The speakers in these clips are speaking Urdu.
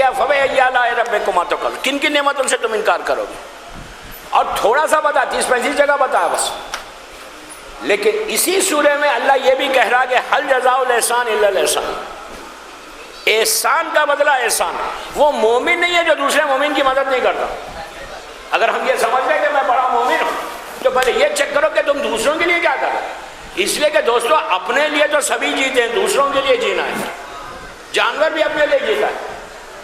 گیا فَبِأَيِّ آلَاءِ رَبِّكُمَا تُكَذِّبَانِ، کن کن نعمتوں سے تم انکار کرو گے. اور تھوڑا سا بتا 30-35 جگہ بتایا بس. لیکن اسی سورہ میں اللہ یہ بھی کہہ رہا کہ هَلْ جَزَاءُ الْإِحْسَانِ إِلَّا الْإِحْسَانُ، احسان کا بدلہ احسان. وہ مومن نہیں ہے جو دوسرے مومن کی مدد نہیں کرتا. اگر ہم یہ سمجھ لیں کہ میں بڑا مومن ہوں تو پہلے یہ چیک کرو کہ تم دوسروں کے لیے کیا کرو. اس لیے کہ دوستو اپنے لیے تو سبھی جیتے ہیں، دوسروں کے لیے جینا ہے. جانور بھی اپنے لیے جیتا ہے.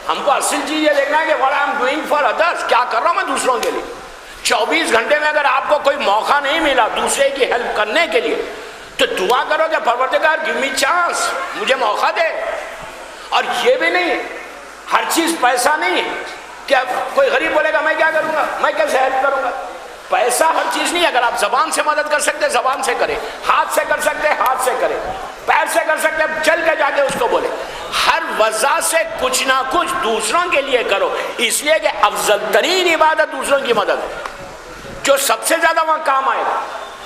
ہم کو اصل چیز یہ دیکھنا ہے کہ what I am doing for others، کیا کر رہا ہوں میں دوسروں کے لیے. 24 گھنٹے میں اگر آپ کو کوئی موقع نہیں ملا دوسرے کی ہیلپ کرنے کے لیے تو دعا کرو کہ پروردگار گیو می چانس، مجھے موقع دے. اور یہ بھی نہیں ہر چیز پیسہ نہیں کہ کوئی غریب بولے گا میں کیا کروں گا، میں کیسے ہیلپ کروں گا. پیسہ ہر چیز نہیں. اگر آپ زبان سے مدد کر سکتے زبان سے کریں، ہاتھ سے کر سکتے ہاتھ سے کریں، پیر سے کر سکتے چل کے جا کے اس کو بولے. ہر وجہ سے کچھ نہ کچھ دوسروں کے لیے کرو. اس لیے کہ افضل ترین عبادت دوسروں کی مدد ہے، جو سب سے زیادہ وہاں کام آئے گا.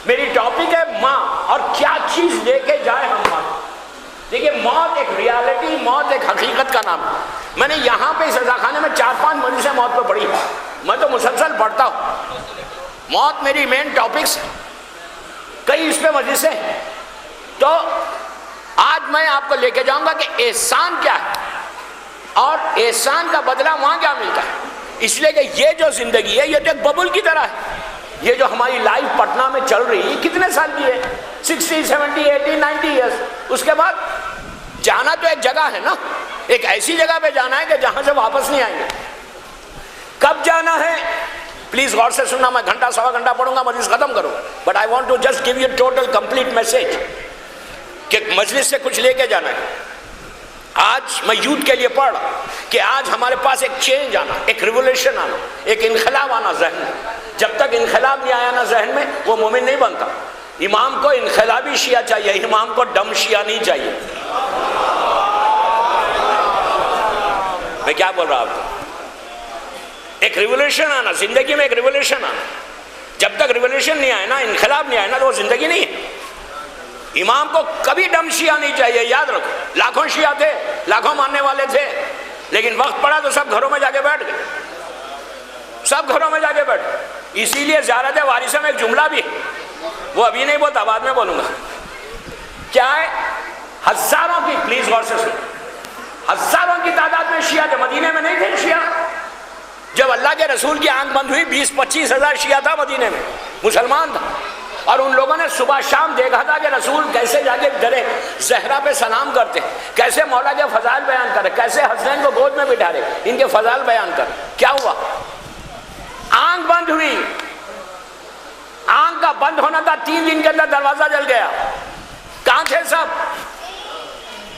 میری ٹاپک ہے ماں، اور کیا چیز لے کے جائے ہم ماں. دیکھیے موت ایک ریالٹی، موت ایک حقیقت کا نام ہے. میں نے یہاں پہ اس رضا خانے میں 4-5 مجلسیں موت پہ پڑھی. میں تو مسلسل پڑھتا ہوں. موت میری مین ٹاپکس، کئی اس پہ مجلسیں. تو آج میں آپ کو لے کے جاؤں گا کہ احسان کیا ہے اور احسان کا بدلہ وہاں کیا ملتا ہے. اس لیے کہ یہ جو زندگی ہے یہ تو ایک ببل کی طرح ہے. یہ جو ہماری لائف پٹنہ میں چل رہی ہے کتنے سال کی ہے؟ 60, 70, 80, 90 ایئرس. اس کے بعد جانا تو ایک جگہ ہے نا، ایک ایسی جگہ پہ جانا ہے کہ جہاں سے واپس نہیں آئیں گے. کب جانا ہے پلیز غور سے سننا. میں گھنٹہ سوا گھنٹہ پڑھوں گا، مجلس ختم کروں گا. But I want to just give you total complete message کہ مجلس سے کچھ لے کے جانا ہے. آج میں یوتھ کے لیے پڑھ رہا کہ آج ہمارے پاس ایک چینج آنا، ایک ریولیوشن آنا، ایک انقلاب آنا ذہن میں. جب تک انقلاب نہیں آیا نا ذہن میں وہ مومن نہیں بنتا. امام کو انقلابی شیعہ چاہیے، امام کو ڈم شیعہ نہیں چاہیے. میں کیا بول رہا ہوں آپ کو؟ ایک ریولیوشن آنا زندگی میں، ایک ریولیوشن آنا. جب تک ریولیوشن نہیں آئے نا، انقلاب نہیں آئے نا، تو وہ زندگی نہیں ہے. امام کو کبھی ڈم شیعہ نہیں چاہیے. یاد رکھو لاکھوں شیعہ تھے، لاکھوں ماننے والے تھے، لیکن وقت پڑا تو سب گھروں میں جا کے بیٹھ گئے. سب گھروں میں جا کے بیٹھ گئے. اسی لیے زیارت وارثہ میں ایک جملہ بھی ہے، وہ ابھی نہیں بولتا، بعد میں بولوں گا. کیا ہے؟ ہزاروں کی، پلیز غور سے سنو، ہزاروں کی تعداد میں شیعہ تھے. مدینے میں نہیں تھے شیعہ. جب اللہ کے رسول کی آنکھ بند ہوئی 20-25 ہزار شیعہ تھا مدینے میں، مسلمان تھا. اور ان لوگوں نے صبح شام دیکھا تھا کہ رسول کیسے جا کے درے زہرا پہ سلام کرتے، کیسے مولا کے فضائل بیان کرے، کیسے حسنین کو گود میں بٹھا رہے، ان کے فضائل بیان کرے. کیا ہوا؟ آنکھ بند ہوئی. آنکھ کا بند ہونا تھا، 3 دن کے اندر دروازہ جل گیا. کہاں تھے سب؟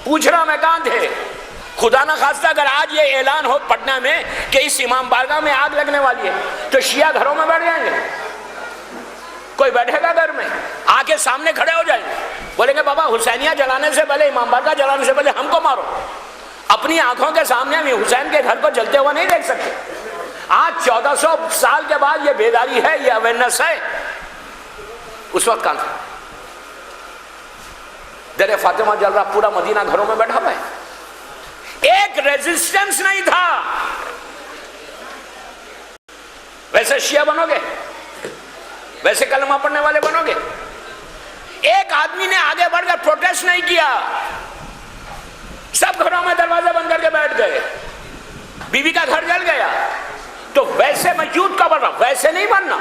پوچھ رہا میں کہاں تھے؟ خدا نہ خواستہ اگر آج یہ اعلان ہو پٹنہ میں کہ اس امام بارگاہ میں آگ لگنے والی ہے تو شیعہ گھروں میں بیٹھ جائیں گے. کوئی بیٹھے گا گھر میں؟ آ کے سامنے کھڑے ہو جائیں گے، بولیں گے بابا حسینیہ جلانے سے پہلے، امام بارگاہ جلانے سے پہلے ہم کو مارو. اپنی آنکھوں کے سامنے ہم حسین کے گھر کو جلتے ہوا نہیں دیکھ سکتے. آج 1400 سال کے بعد یہ بیداری ہے، یہ اویئرنیس ہے. اس وقت کہاں تھا؟ در فاطمہ جل رہا، پورا مدینہ گھروں میں بیٹھا ہوا ہے. ایک ریزسٹنس نہیں تھا. ویسے شیعہ بنو گے؟ ویسے کلمہ پڑھنے والے بنو گے؟ ایک آدمی نے آگے بڑھ کر پروٹیسٹ نہیں کیا. سب گھروں میں دروازے بند کر کے بیٹھ گئے. بیوی کا گھر جل گیا. تو ویسے میں یوتھ کا بن رہا ہوں، ویسے نہیں بننا.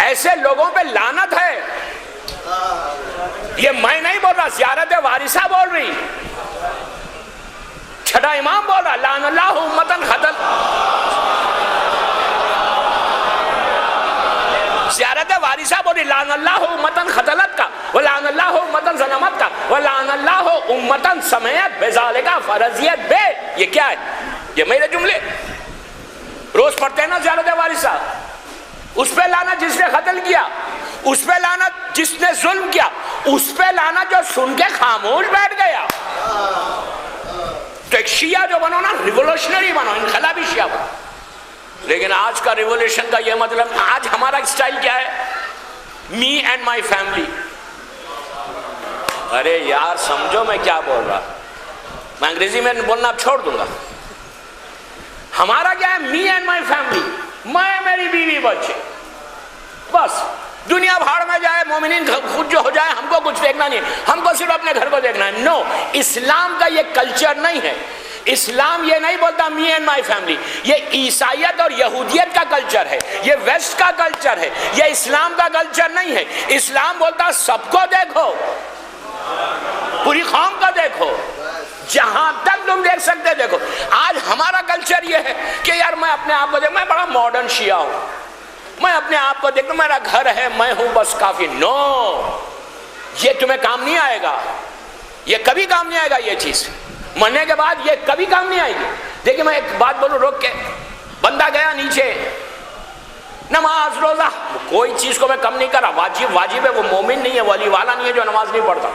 ایسے لوگوں پہ لعنت ہے. یہ میں نہیں بول رہا، زیارت وارثہ بول رہی، چھٹا امام بول رہا. لعن اللہ امتن خطل، زیارت وارثہ بول رہی لعن اللہ امتن خطلت کا، ولعن اللہ امتن ظلمت کا، ولعن اللہ امتن سمیت بذالک فرضیت بے. یہ کیا ہے؟ یہ میرے جملے روز پڑھتے ہیں نا زیارت وارثہ. اس پہ لعنت جس نے قتل کیا، اس پہ لعنت جس نے ظلم کیا، اس پہ لعنت جو سن کے خاموش بیٹھ گیا. تو ایک شیعہ جو بنو نا، ریولوشنری بنو، انقلابی شیعہ بنو. لیکن آج کا ریولوشن کا یہ مطلب، آج ہمارا اسٹائل کیا ہے؟ Me and my family. ارے یار سمجھو میں کیا بول رہا. میں انگریزی میں بولنا اب چھوڑ دوں گا. ہمارا کیا ہے؟ می اینڈ مائی فیملی، میں میری بیوی بچے، بس دنیا بھاڑ میں جائے، مومنین خود جو ہو جائے، ہم کو کچھ دیکھنا نہیں ہے، ہم کو صرف اپنے گھر کو دیکھنا ہے. نو، اسلام کا یہ کلچر نہیں ہے. اسلام یہ نہیں بولتا می اینڈ مائی فیملی. یہ عیسائیت اور یہودیت کا کلچر ہے، یہ ویسٹ کا کلچر ہے، یہ اسلام کا کلچر نہیں ہے. اسلام بولتا سب کو دیکھو، پوری قوم کو دیکھو، جہاں تک تم دیکھ سکتے دیکھو. آج ہمارا کلچر یہ ہے کہ یار میں اپنے آپ کو دیکھ، میں بڑا ماڈرن شیعہ ہوں، میں اپنے آپ کو دیکھتا ہوں، میرا گھر ہے، میں ہوں، بس کافی. نو، یہ تمہیں کام نہیں آئے گا، یہ کبھی کام نہیں آئے گا. یہ چیز مرنے کے بعد یہ کبھی کام نہیں آئے گی. دیکھیں میں ایک بات بولوں روک کے، بندہ گیا نیچے، نماز روزہ کوئی چیز کو میں کم نہیں کر رہا، واجب ہے، وہ مومن نہیں ہے، ولی والا نہیں ہے جو نماز نہیں پڑھتا.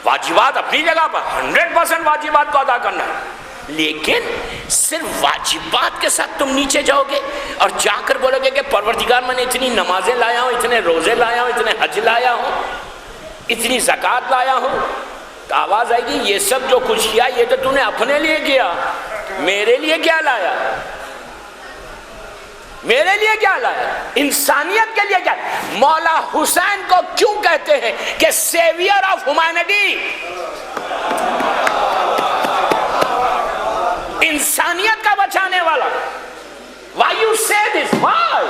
واجبات اپنی جگہ پر 100% واجبات کو ادا کرنا ہے، لیکن صرف واجبات کے ساتھ تم نیچے جاؤ گے اور جا کر بولو گے کہ پروردگار میں نے اتنی نمازیں لایا ہوں، اتنے روزے لایا ہوں، اتنے حج لایا ہوں، اتنی زکوٰۃ لایا ہوں، تو آواز آئے گی یہ سب جو کچھ کیا یہ تو تو نے اپنے لیے کیا، میرے لیے کیا لایا؟ میرے لیے کیا لایا؟ انسانیت کے لیے کیا؟ مولا حسین کو کیوں کہتے ہیں کہ سیویئر آف ہیومینٹی، انسانیت کا بچانے والا. Why you say this? Why?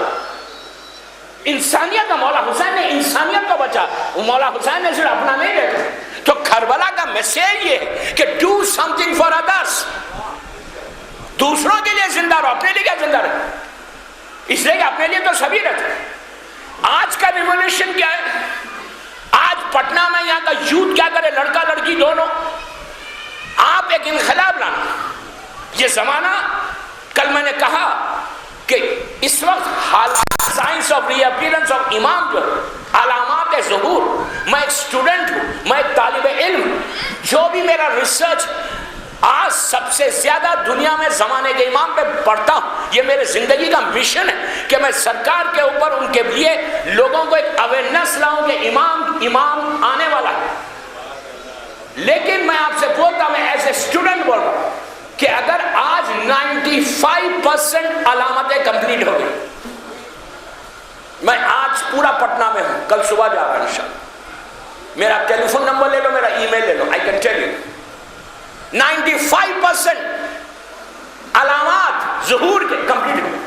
انسانیت کا، مولا حسین نے انسانیت کو بچا. مولا حسین نے صرف اپنا نہیں دیکھا. تو کربلا کا میسیج یہ ہے کہ do something for others. دوسروں کے لیے زندہ رہو، اپنے لیے کیا زندہ رہو؟ اس لیے کہ اپنے لیے تو سبھی رہتے. آج کا ریولیوشن کیا ہے؟ آج پٹنہ میں یہاں کا یوتھ کیا کرے، لڑکا لڑکی دونوں، آپ ایک انقلاب لانا. یہ زمانہ، کل میں نے کہا کہ اس وقت حالات signs of reappearance of امام جو علامات ظہور، میں ایک اسٹوڈنٹ ہوں، میں ایک طالب علم ہوں، جو بھی میرا ریسرچ آج سب سے زیادہ دنیا میں زمانے کے امام پہ پڑھتا ہوں. یہ میرے زندگی کا مشن ہے کہ میں سرکار کے اوپر ان کے لیے لوگوں کو ایک اویئرنیس لاؤں کہ امام آنے والا ہے. لیکن میں آپ سے بولتا ہوں، میں ایز اے اسٹوڈنٹ بول رہا ہوں کہ اگر آج 95% علامتیں کمپلیٹ ہو گئی، میں آج پورا پٹنہ میں ہوں، کل صبح جا رہا ہوں انشاءاللہ. میرا ٹیلی فون نمبر لے لو، میرا ای میل لے لو، آئی کین ٹیل یو 95% علامات ظہور کے کمپلیٹ ہوئے.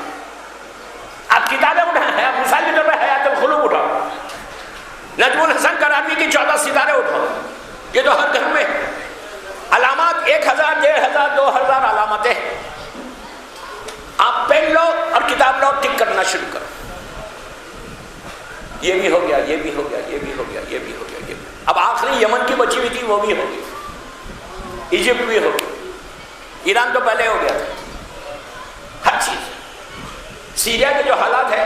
آپ کتابیں اٹھائیں، آپ مثال کے طور پہ حیات القلوب اٹھاؤ، نجم الحسن کرامی کی 14 ستارے اٹھاؤ، یہ تو ہر گھر میں علامات 1000 1500 2000 علامتیں. آپ پین لو اور کتاب لو، ٹک کرنا شروع کرو. یہ بھی ہو گیا، یہ بھی ہو گیا، یہ بھی ہو گیا، یہ بھی ہو گیا، یہ بھی. اب آخری یمن کی بچی ہوئی تھی وہ بھی ہو گئی، ایجپٹ بھی ہو گئی، ایران تو پہلے ہو گیا تھا. ہر چیز، سیریا کے جو حالات ہے،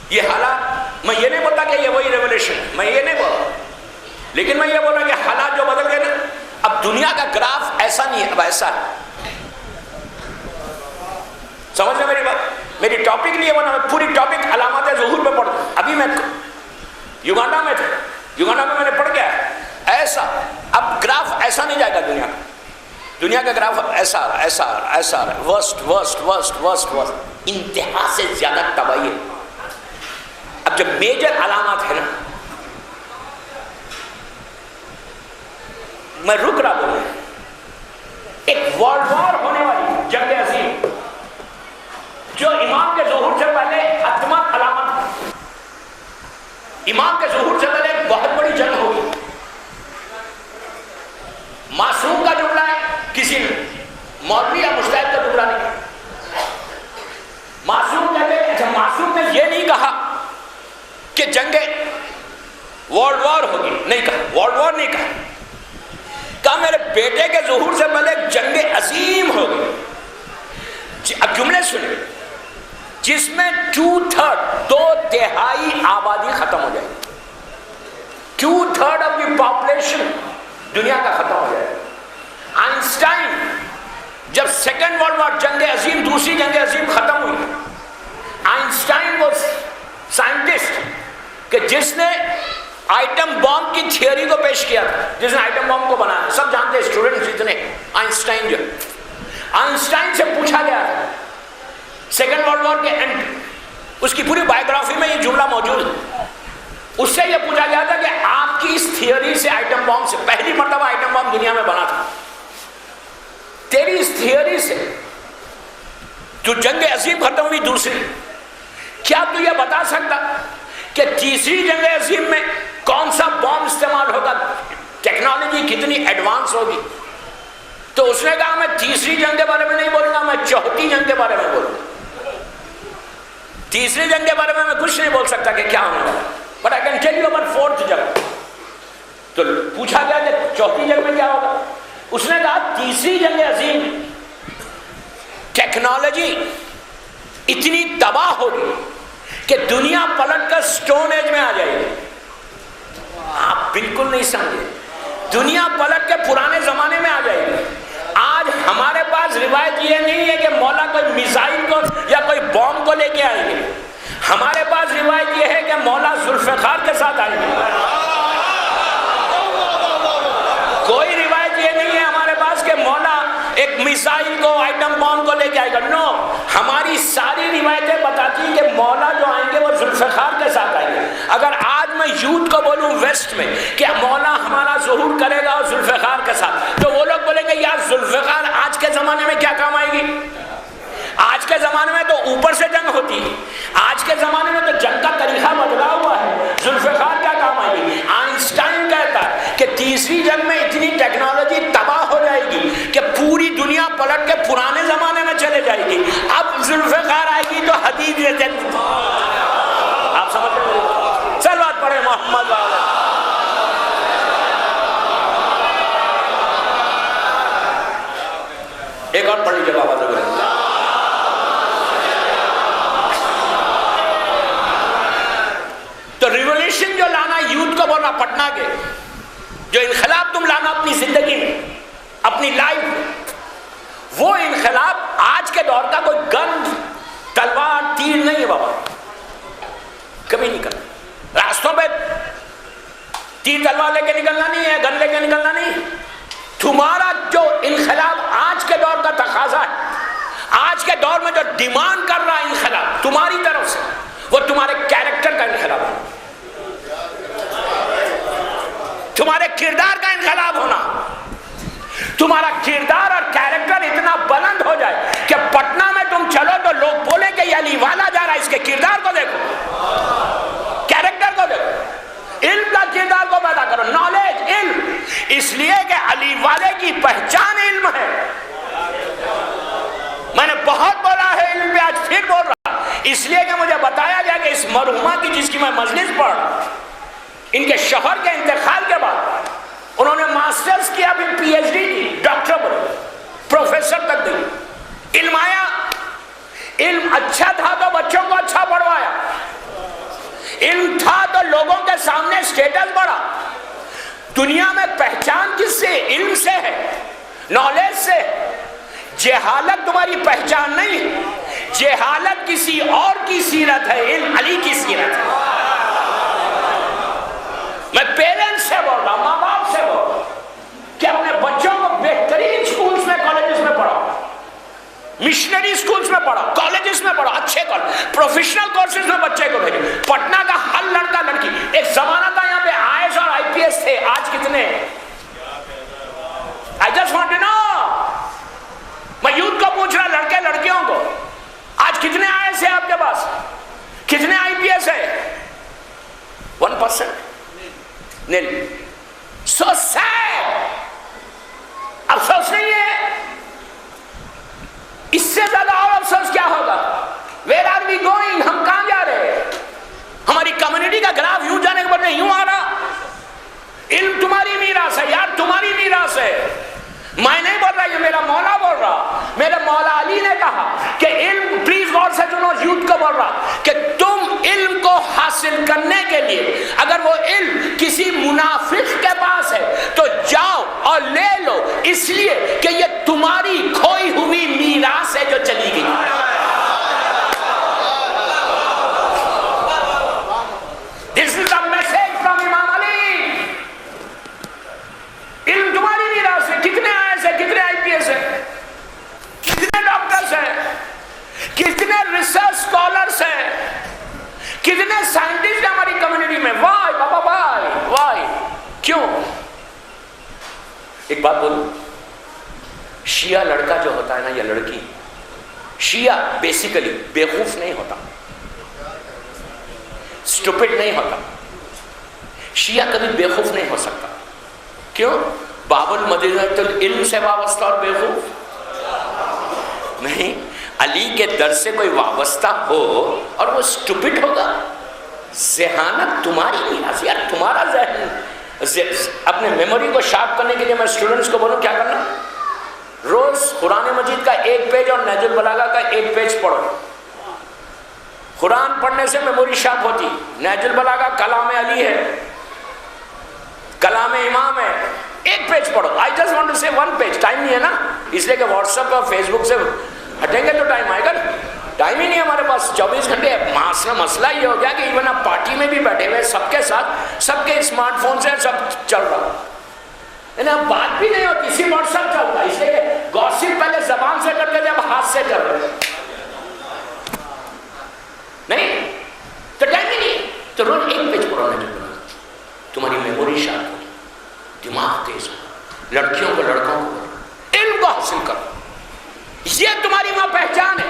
یہ حالات، میں یہ نہیں بولتا کہ یہ وہی ریولیوشن ہے، میں یہ نہیں بولا، لیکن میں یہ بول رہا کہ حالات جو بدل گئے نا، اب دنیا کا گراف ایسا نہیں ہے، اب ایسا ہے. سمجھ رہے میری بات؟ میری ٹاپک نہیں ہے، ورنہ میں پوری ٹاپک علامات ظہور پہ پڑھتا ہوں. ابھی میں یوگانڈا میں تھا، یوگانڈا میں نے پڑھ گیا ایسا. اب گراف ایسا نہیں جائے گا دنیا کا، دنیا کا گراف ایسا ایسا ایسا worst worst worst worst worst, انتہا سے زیادہ تباہی ہے. اب جب میجر علامات ہے نا، میں رک رہا بولوں، ایک ورلڈ وار ہونے والی جنگ عظیم جو امام کے ظہور سے پہلے حتمت علامت، امام کے ظہور سے پہلے ایک بہت بڑی جنگ ہوگی. معصوم کا جملہ ہے، کسی مولوی یا مجتہد کا جملہ نہیں. معصوم کہتے ہیں، اچھا معصوم نے یہ نہیں کہا کہ جنگ ورلڈ وار ہوگی، نہیں کہا، ورلڈ وار نہیں کہا، کہا میرے بیٹے کے ظہور سے پہلے ایک جنگ عظیم ہوگی. اب جملے سنیں، جس میں 2/3 آبادی ختم ہو جائے گی. 2/3 آف دی پاپولیشن دنیا کا ختم ہو جائے گا. آئنسٹائن جب سیکنڈ ورلڈ وار جنگ عظیم، دوسری جنگ عظیم ختم ہوئی، آئنسٹائن وہ سائنٹسٹ کہ جس نے آئٹم بام کی تھیوری کو پیش کیا تھا، جس نے آئٹم بام کو بنایا، سب جانتے ہیں اسٹوڈنٹس جتنے، آئنسٹائن جو آئنسٹائن سے پوچھا گیا تھا سیکنڈ ورلڈ وار کے اینڈ، اس کی پوری بایوگرافی میں یہ جملہ موجود ہے، اس سے یہ پوچھا گیا تھا کہ آپ کی اس تھیوری سے ایٹم بم سے، پہلی مرتبہ ایٹم بم دنیا میں بنا تھا، تیری اس تھیوری سے جو جنگ عظیم ختم ہوئی دوسری، کیا تو یہ بتا سکتا کہ تیسری جنگ عظیم میں کون سا بم استعمال ہوگا، ٹیکنالوجی کتنی ایڈوانس ہوگی؟ تو اس نے کہا میں تیسری جنگ کے بارے میں نہیں بولوں گا، میں چوتھی جنگ کے بارے میں بولوں گا، تیسری جنگ کے بارے میں کچھ نہیں بول سکتا کہ کیا ہوگا، but I can tell you about fourth جنگ۔ تو پوچھا گیا کہ چوتھی جنگ میں کیا ہوگا، اس نے کہا تیسری جنگ عظیم ٹیکنالوجی اتنی تباہ ہوگی کہ دنیا پلٹ کر سٹون ایج میں آ جائے گی۔ آپ بالکل نہیں سمجھے، دنیا پلٹ کے پرانے زمانے میں آ جائے گی۔ آج ہمارے پاس روایت یہ نہیں ہے کہ مولا کوئی میزائل کو یا کوئی بم کو لے کے آئیں گے، ہمارے پاس روایت یہ ہے کہ مولا ذوالفقار کے ساتھ آئیں گے۔ کوئی روایت یہ نہیں ہے ہمارے پاس کہ مولا ایک میزائل کو ایٹم بم کو لے کے آئے گا، نو، ہماری ساری روایتیں بتاتی ہیں کہ مولا جو آئیں گے وہ ذوالفقار کے ساتھ آئیں گے۔ اگر آج میں یوتھ کو بولوں ویسٹ میں کہ مولا ہمارا ظہور کرے گا اور ذوالفقار کے ساتھ، تو وہ لوگ بولیں گے یار ذوالفقار آج کے زمانے میں کیا کام آئے گی؟ آج کے زمانے میں تو اوپر سے جنگ ہوتی ہے، آج کے زمانے میں تو جنگ کا طریقہ بدلا ہوا ہے، ذوالفقار کیا کام آئے گی؟ آئنسٹائن کہتا ہے کہ تیسری جنگ میں اتنی ٹیکنالوجی تباہ ہو جائے گی کہ پوری دنیا پلٹ کے پرانے زمانے میں چلے جائے گی، اب ذوالفقار آئے گی تو حدید جنگ۔ آپ سمجھ رہے ہیں؟ صلوات پڑھیں محمد علیہ۔ ایک اور پڑھ لیجیے بابا ضرور۔ تو ریولیوشن جو لانا یوتھ کو بول رہا، پٹنہ کے جو انقلاب تم لانا اپنی زندگی میں، اپنی لائف میں، وہ انقلاب آج کے دور کا کوئی گن تلوار تیر نہیں ہے بابا، کبھی نہیں کرنا۔ راستوں پہ تیر تلوار لے کے نکلنا نہیں ہے، گن لے کے نکلنا نہیں۔ تمہارا جو انقلاب آج کے دور کا تقاضا ہے، آج کے دور میں جو ڈیمانڈ کر رہا ہے انقلاب تمہاری طرف سے، وہ تمہارے کیریکٹر کا انقلاب ہے، تمہارے کردار کا انقلاب ہونا۔ تمہارا کردار اور کیریکٹر اتنا بلند ہو جائے کہ پٹنہ میں تم چلو تو لوگ بولیں کہ یہ علی والا جا رہا ہے، اس کے کردار کو دیکھو، کیریکٹر کو دیکھو، علم کا کردار کو پیدا کرو، نالج، علم، اس لیے کہ علی والے کی پہچان علم ہے۔ میں نے بہت بولا ہے علم پہ، آج پھر بول رہا، اس لیے کہ مجھے بتایا گیا کہ اس مرحومہ کی جس کی میں مجلس پڑھ، ان کے شوہر کے انتقال کے بعد انہوں نے ماسٹرز کیا، پھر پی ایچ ڈی کی، ڈاکٹر بنے، پروفیسر تک گئی، علم آیا، علم اچھا تھا تو بچوں کو اچھا پڑھوایا، علم تھا تو لوگوں کے سامنے سٹیٹس بڑھا۔ دنیا میں پہچان کس سے؟ علم سے ہے، نالج سے۔ جہالت تمہاری پہچان نہیں، جہالت کسی اور کی سیرت ہے، علم علی کی سیرت ہے۔ میں پیرنٹس سے بول رہا ہوں، ماں باپ سے بول رہا ہوں کہ اپنے بچوں کو بہترین سکولز میں، کالجز میں پڑھاؤ، مشنری سکولز میں پڑھاؤ، کالجز میں پڑھاؤ، اچھے کالج، پروفیشنل کورسز میں بچے کو بھیجو۔ پٹنہ کا ہر لڑکا لڑکی، ایک زمانہ تھا یہاں پہ آئی اور آئی پی ایس تھے، آج کتنے؟ I just want to know۔ میں یوتھ کو پوچھ رہا، لڑکے لڑکیوں کو، آج کتنے آئی ایس ہیں آپ کے پاس؟ کتنے آئی پی ایس ہے؟ 1%، نیل۔ So sad۔ افسوس نہیں ہے، اس سے زیادہ اور افسوس کیا ہوگا؟ Where are we going؟ ہم کہاں جا رہے ہیں؟ ہماری کمیونٹی کا گراف یوں جانے کے بدلے یوں آ رہا۔ علم تمہاری میراث ہے یار، تمہاری میراث ہے۔ میں نہیں بول رہا، یہ میرا مولا بول رہا، میرے مولا علی نے کہا کہ علم، پلیز غور سے سنو، یوتھ کو بول رہا کہ تم علم کو حاصل کرنے کے لیے اگر وہ علم کسی منافق کے پاس ہے تو جاؤ اور لے لو، اس لیے کہ یہ تمہاری کھوئی ہوئی میراث ہے جو چلی گئی۔ This is a message from امام علی۔ علم تمہاری میراث ہے۔ کتنے آئی ایس ہے، کتنے آئی پی ایس ہے؟ ایک بات بولوں، شیعہ لڑکا جو ہوتا ہے نا یا لڑکی، شیعہ بیسیکلی بیوقوف نہیں ہوتا، اسٹوپڈ نہیں ہوتا. شیعہ کبھی بیوقوف نہیں ہو سکتا. کیوں؟ باب المدینۃ العلم سے وابستہ اور بیوقوف نہیں. علی کے در سے کوئی وابستہ ہو اور وہ اسٹوپڈ ہوگا؟ ذہانت تمہاری نہیں، یار تمہارا ذہن. اپنے میموری کو شارپ کرنے کے لیے میں اسٹوڈنٹس کو بولوں کیا کرنا، روز قرآن مجید کا ایک پیج اور نہج البلاغہ کا ایک پیج پڑھو. قرآن پڑھنے سے میموری شارپ ہوتی. نہج البلاغہ کلام علی ہے، کلام امام ہے. ایک پیج پڑھو. آئی جسٹ وانٹ ٹو سے ون پیج. ٹائم نہیں ہے نا، اس لیے کہ واٹس ایپ اور فیس بک سے ہٹیں گے تو ٹائم آئے گا. ٹائم ہی نہیں ہے ہمارے پاس 24 گھنٹے. مسئلہ یہ ہو گیا کہ ایون آپ پارٹی میں بھی بیٹھے ہوئے سب کے ساتھ، سب کے اسمارٹ فون سے سب چل رہا، یعنی اب بات بھی نہیں ہوتی، اسی واٹس ایپ چل رہا. اس لیے کہ گوسپ پہلے زبان سے کرتے تھے، اب ہاتھ سے کر رہے نہیں، تو ٹائم ہی نہیں. تو روز ایک پیج پڑھو نا، تمہاری میموری شارپ ہوگی، دماغ تیز ہو. لڑکیوں کو لڑکوں کو علم کو حاصل کرو، یہ تمہاری وہاں پہچان ہے.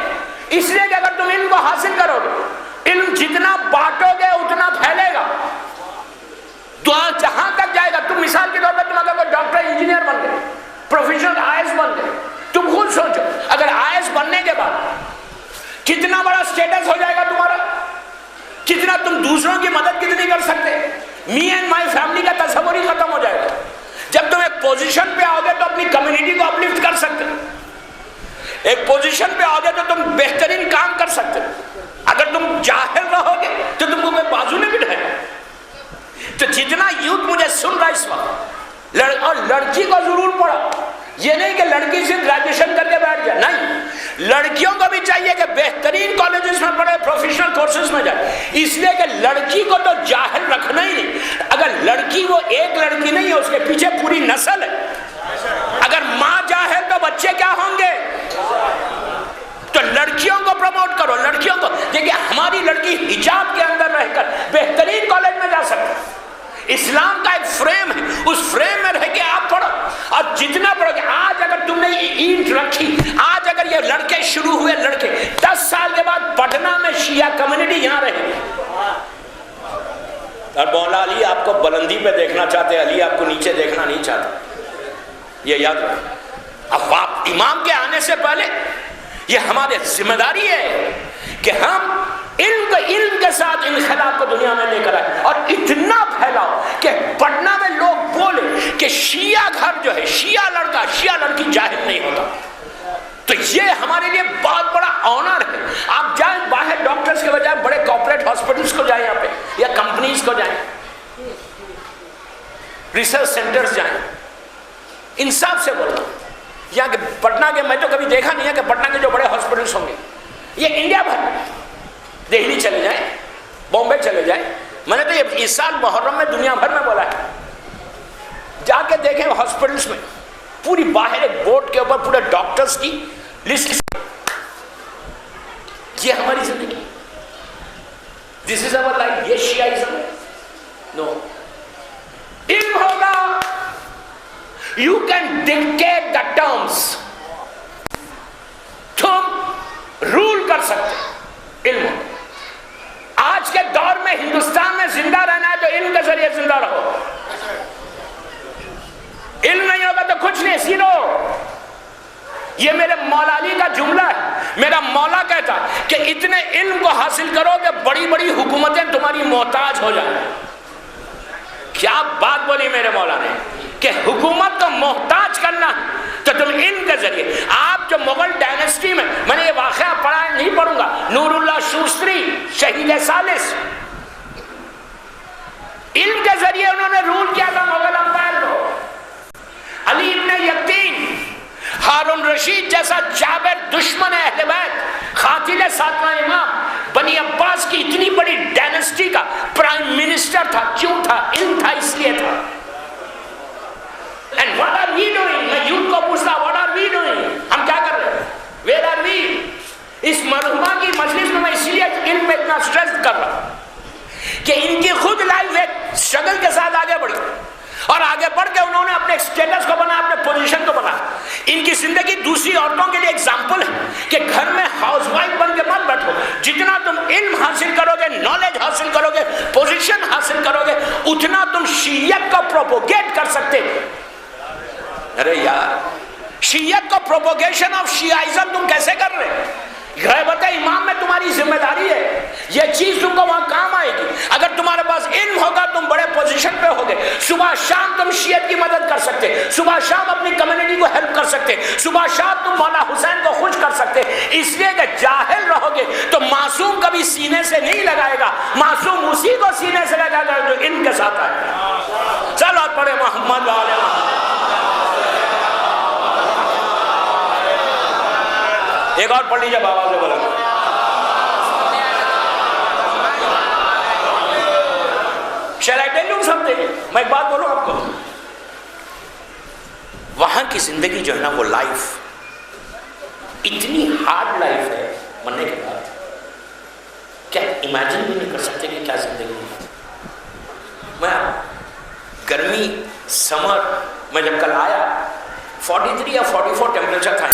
اس لیے کہ اگر تم علم کو حاصل کرو گے، علم جتنا بانٹو گے اتنا پھیلے گا، دعا جہاں تک جائے گا. تم مثال کے طور پر تم اگر کوئی ڈاکٹر انجینئر بن گئے، پروفیشنل آئی ایس بن گئے، تم خود سوچو اگر آئی ایس بننے کے بعد کتنا بڑا سٹیٹس ہو جائے گا تمہارا، کتنا تم دوسروں کی مدد کتنی کر سکتے. می اینڈ مائی فیملی کا تصور ہی ختم ہو جائے گا. جب تم ایک پوزیشن پہ آؤ گے تو اپنی کمیونٹی کو اپلفٹ کر سکتے، ایک پوزیشن پہ آؤ گے تو تم بہترین کام کر سکتے. اگر تم جاہل رہو گے تو تم کو کوئی بازو نہیں بٹھائے گا. تو جتنا یوتھ مجھے سن رہا اس وقت، اور لڑکی کو ضرور پڑھا. یہ نہیں کہ لڑکی صرف گریجویشن کر کے بیٹھ جائے، نہیں، لڑکیوں کو بھی چاہیے کہ بہترین کالجز میں پڑھے، پروفیشنل کورسز میں جائے. اس لیے کہ لڑکی کو تو جاہل رکھنا ہی نہیں. اگر لڑکی وہ ایک لڑکی نہیں ہے، اس کے پیچھے پوری نسل ہے. اگر ماں جاہل تو بچے کیا ہوں گے؟ تو لڑکیوں کو پروموٹ کرو. لڑکیوں کو دیکھیں، ہماری لڑکی حجاب کے اندر رہ کر بہترین کالج میں جا سکتے. اسلام کا ایک فریم ہے، اس فریم میں رہ کے آپ پڑھو، اور جتنا پڑھو گے. آج اگر تم نے اینٹ رکھی، آج اگر یہ لڑکے شروع ہوئے، لڑکے 10 سال کے بعد پٹنہ میں شیعہ کمیونٹی یہاں رہے گی. اور مولا علی آپ کو بلندی پہ دیکھنا چاہتے، علی آپ کو نیچے دیکھنا نہیں چاہتا، یہ یاد رکھیں. اب آپ امام کے آنے سے پہلے یہ ہماری ذمہ داری ہے کہ ہم علم کے ساتھ انقلاب کو دنیا میں لے کر آئے، اور اتنا پھیلاؤ کہ پٹنہ میں لوگ بولے کہ شیعہ گھر جو ہے، شیعہ لڑکا شیعہ لڑکی جاہل نہیں ہوتا. تو یہ ہمارے لیے بہت بڑا آنر ہے. آپ جائیں باہر، ڈاکٹرز کے بجائے بڑے کارپوریٹ ہاسپٹلس کو جائیں، یہاں پہ یا کمپنیز کو جائیں، ریسرچ سینٹرز جائیں. انصاف سے بولتا ہوں، یہاں کے پٹنہ کے، میں تو کبھی دیکھا نہیں ہے کہ پٹنہ کے جو بڑے ہاسپٹلس ہوں گے، یہ انڈیا بھر میں، دہلی چلے جائیں، بامبے چلے جائیں. میں نے تو یہ اس سال محرم میں دنیا بھر میں بولا ہے، جا کے دیکھیں ہاسپٹلس میں پوری باہر ایک بورڈ کے اوپر پورے ڈاکٹرز کی لسٹ. یہ ہماری زندگی، دس از اوور لائف. یہ شیعائزم ہے؟ نو. علم ہوگا، you can dictate the terms. تم رول کر سکتے علم. آج کے دور میں ہندوستان میں زندہ رہنا ہے تو علم کے ذریعے زندہ رہو. علم نہیں ہوگا تو کچھ نہیں، زیرو. یہ میرے مولا علی کا جملہ ہے. میرا مولا کہتا کہ اتنے علم کو حاصل کرو کہ بڑی بڑی حکومتیں تمہاری محتاج ہو جائیں. کیا بات بولی میرے مولا نے کہ حکومت کو محتاج کرنا تو تم علم کے ذریعے. آپ جو مغل ڈائنسٹی میں نے یہ واقعہ پڑھا ہے، نہیں پڑھوں گا، نور اللہ شوستری شہید ثالث، علم کے ذریعے انہوں نے رول کیا تھا مغل امپائر کو. علی ابن یقین، ہارون رشید جیسا جابر دشمن اہل بیت، قاتل ساتواں امام، بنی عباس کی اتنی بڑی ڈائنسٹی کا پرائم منسٹر تھا. کیوں تھا؟ علم تھا، اس لیے تھا. And what are we doing? میں یوتھ کو پوچھتا، what are we doing? ہم کیا کر رہے ہیں؟ Where are we? اس مرحومہ کی مجلس میں اس لیے علم میں اتنا سٹریس کر رہا ہوں کہ ان کی خود لائف ایک اسٹرگل کے ساتھ آگے بڑھی، اور آگے بڑھ کے انہوں نے اپنے اسٹیٹس کو بنا، اپنے ان کی زندگی دوسری عورتوں کے لیے ایگزامپل ہے کہ گھر میں ہاؤس وائف بن کے مت بیٹھو. جتنا تم علم حاصل کرو گے, نالج حاصل کرو گے, پوزیشن حاصل کرو گے, اتنا تم شیعت کو پروپوگیٹ کر سکتے. ارے یار, شیعت کو پروپوگیشن آف شیعائزم تم کیسے کر رہے؟ غیبت امام میں تمہاری ذمہ داری ہے, یہ چیز تم کو وہاں کام آئے گی. اگر تمہارے پاس علم ہوگا تم بڑے پوزیشن پہ ہوگے. صبح شام تم شیعت کی مدد کر سکتے, صبح شام اپنی کمیونٹی کو ہیلپ کر سکتے, صبح شام تم مولا حسین کو خوش کر سکتے. اس لیے کہ جاہل رہو گے تو معصوم کبھی سینے سے نہیں لگائے گا, معصوم اسی کو سینے سے لگائے گا جو علم کے ساتھ آئے. چلو پڑھے محمد والے محمد. ایک اور پڑھ لیجیے بابا سے بولا. Shall I tell you something? میں ایک بات بولوں آپ کو, وہاں کی زندگی جو ہے نا وہ لائف اتنی ہارڈ لائف ہے مرنے کے بعد, کیا امیجن بھی نہیں کر سکتے کہ کیا زندگی ہے. میں گرمی سمر میں جب کل آیا 43 یا 44 ٹیمپریچر تھا.